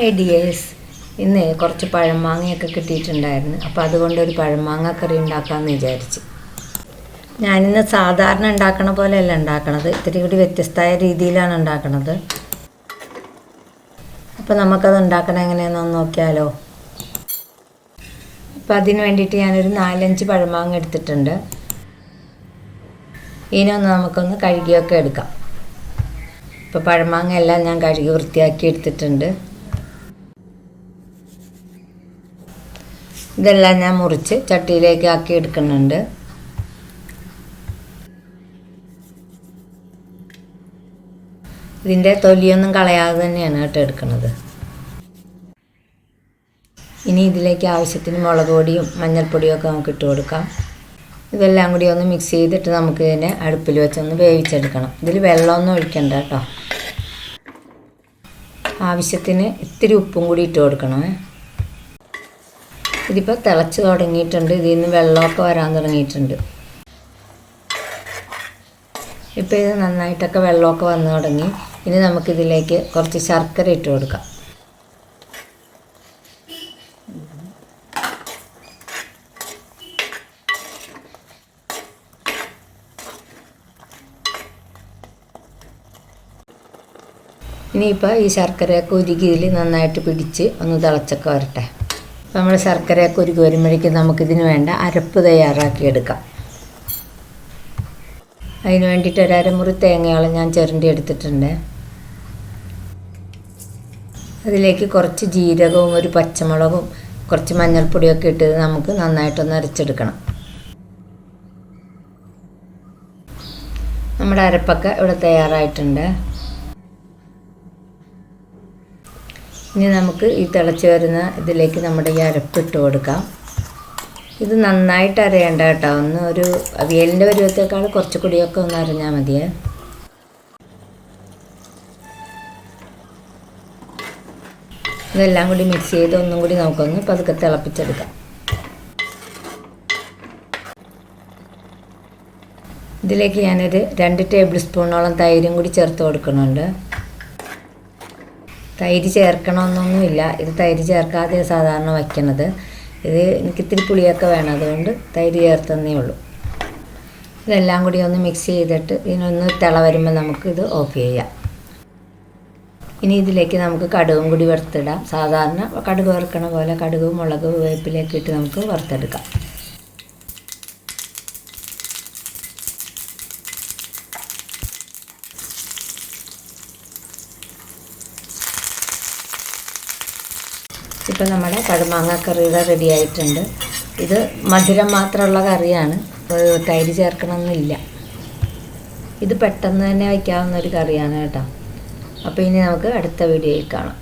Hi dears, ഇന്ന് കുറച്ച് പഴമാങ്ങയൊക്കെ കിട്ടിയിട്ടുണ്ടായിരുന്നു. അപ്പോൾ അതുകൊണ്ടൊരു പഴമാങ്ങ കറി ഉണ്ടാക്കാമെന്ന് വിചാരിച്ചു. ഞാനിന്ന് സാധാരണ ഉണ്ടാക്കണ പോലെയല്ല ഉണ്ടാക്കണത്, ഇത്തിരി കൂടി വ്യത്യസ്തമായ രീതിയിലാണ് ഉണ്ടാക്കണത്. അപ്പോൾ നമുക്കത് ഉണ്ടാക്കണം എങ്ങനെയാണെന്ന് നോക്കിയാലോ. അപ്പോൾ അതിന് വേണ്ടിയിട്ട് ഞാനൊരു 4-5 പഴമാങ്ങ എടുത്തിട്ടുണ്ട്. ഇതിനൊന്ന് നമുക്കൊന്ന് കഴുകിയൊക്കെ എടുക്കാം. ഇപ്പോൾ പഴമാങ്ങ എല്ലാം ഞാൻ കഴുകി വൃത്തിയാക്കി എടുത്തിട്ടുണ്ട്. ഇതെല്ലാം ഞാൻ മുറിച്ച് ചട്ടിയിലേക്ക് ആക്കി എടുക്കുന്നുണ്ട്. ഇതിൻ്റെ തൊലിയൊന്നും കളയാതെ തന്നെയാണ് കേട്ടോ എടുക്കുന്നത്. ഇനി ഇതിലേക്ക് ആവശ്യത്തിന് മുളക് പൊടിയും മഞ്ഞൾപ്പൊടിയും ഒക്കെ നമുക്ക് ഇട്ട് കൊടുക്കാം. ഇതെല്ലാം കൂടി ഒന്ന് മിക്സ് ചെയ്തിട്ട് നമുക്ക് ഇതിനെ അടുപ്പിൽ വെച്ചൊന്ന് വേവിച്ചെടുക്കണം. ഇതിൽ വെള്ളമൊന്നും ഒഴിക്കണ്ട കേട്ടോ. ആവശ്യത്തിന് ഇത്തിരി ഉപ്പും കൂടി ഇട്ട് കൊടുക്കണമേ. ഇതിപ്പോൾ തിളച്ച് തുടങ്ങിയിട്ടുണ്ട്. ഇതിൽ നിന്ന് വെള്ളമൊക്കെ വരാൻ തുടങ്ങിയിട്ടുണ്ട്. ഇപ്പോൾ ഇത് നന്നായിട്ടൊക്കെ വെള്ളമൊക്കെ വന്നു തുടങ്ങി. ഇനി നമുക്കിതിലേക്ക് കുറച്ച് ശർക്കര ഇട്ട് കൊടുക്കാം. ഇനിയിപ്പോൾ ഈ ശർക്കരയൊക്കെ ഉരുക്കി ഇതിൽ നന്നായിട്ട് പിടിച്ച് ഒന്ന് തിളച്ചൊക്കെ വരട്ടെ. അപ്പോൾ നമ്മൾ ശർക്കരയൊക്കെ ഉരുക്കി വരുമ്പോഴേക്കും നമുക്കിതിന് വേണ്ട അരപ്പ് തയ്യാറാക്കിയെടുക്കാം. അതിന് വേണ്ടിയിട്ട് ഒരു അരമുറി തേങ്ങയോളം ഞാൻ ചിരണ്ടി എടുത്തിട്ടുണ്ട്. അതിലേക്ക് കുറച്ച് ജീരകവും ഒരു പച്ചമുളകും കുറച്ച് മഞ്ഞൾപ്പൊടിയൊക്കെ ഇട്ട് നമുക്ക് നന്നായിട്ടൊന്ന് അരച്ചെടുക്കണം. നമ്മുടെ അരപ്പൊക്കെ ഇവിടെ തയ്യാറായിട്ടുണ്ട്. ഇനി നമുക്ക് ഈ തിളച്ച് വരുന്ന ഇതിലേക്ക് നമ്മുടെ ഈ അരപ്പ് ഇട്ട് കൊടുക്കാം. ഇത് നന്നായിട്ട് അരയേണ്ട കേട്ടോ. ഒന്ന് ഒരു അവിയലിൻ്റെ പരുവത്തേക്കാൾ കുറച്ചുകൂടിയൊക്കെ ഒന്ന് അരഞ്ഞാൽ മതിയേ. ഇതെല്ലാം കൂടി മിക്സ് ചെയ്ത് ഒന്നും കൂടി നമുക്കൊന്ന് പതുക്കെ തിളപ്പിച്ചെടുക്കാം. ഇതിലേക്ക് ഞാനൊരു 2 ടേബിൾ സ്പൂണോളം തൈരും കൂടി ചേർത്ത് കൊടുക്കുന്നുണ്ട്. തൈര് ചേർക്കണമെന്നൊന്നുമില്ല. ഇത് തൈര് ചേർക്കാതെ സാധാരണ വയ്ക്കണത്. ഇത് എനിക്കിത്തിരി പുളിയൊക്കെ വേണം, അതുകൊണ്ട് തൈര് ചേർത്തന്നേ ഉള്ളൂ. ഇതെല്ലാം കൂടി ഒന്ന് മിക്സ് ചെയ്തിട്ട് ഇതിനൊന്ന് തിള വരുമ്പോൾ നമുക്കിത് ഓഫ് ചെയ്യാം. ഇനി ഇതിലേക്ക് നമുക്ക് കടുകും കൂടി വറുത്തിടാം. സാധാരണ കടുക് വറുക്കണ പോലെ കടുക്, മുളക്, വേപ്പിലേക്ക് ഇട്ട് നമുക്ക് വറുത്തെടുക്കാം. ഇപ്പോൾ നമ്മുടെ പഴമാങ്ങ കറിയുടെ റെഡി ആയിട്ടുണ്ട്. ഇത് മധുരം മാത്രമുള്ള കറിയാണ്, തൈര് ചേർക്കണമെന്നില്ല. ഇത് പെട്ടെന്ന് തന്നെ വയ്ക്കാവുന്ന ഒരു കറിയാണ് കേട്ടോ. അപ്പോൾ ഇനി നമുക്ക് അടുത്ത വീഡിയോയിൽ കാണാം.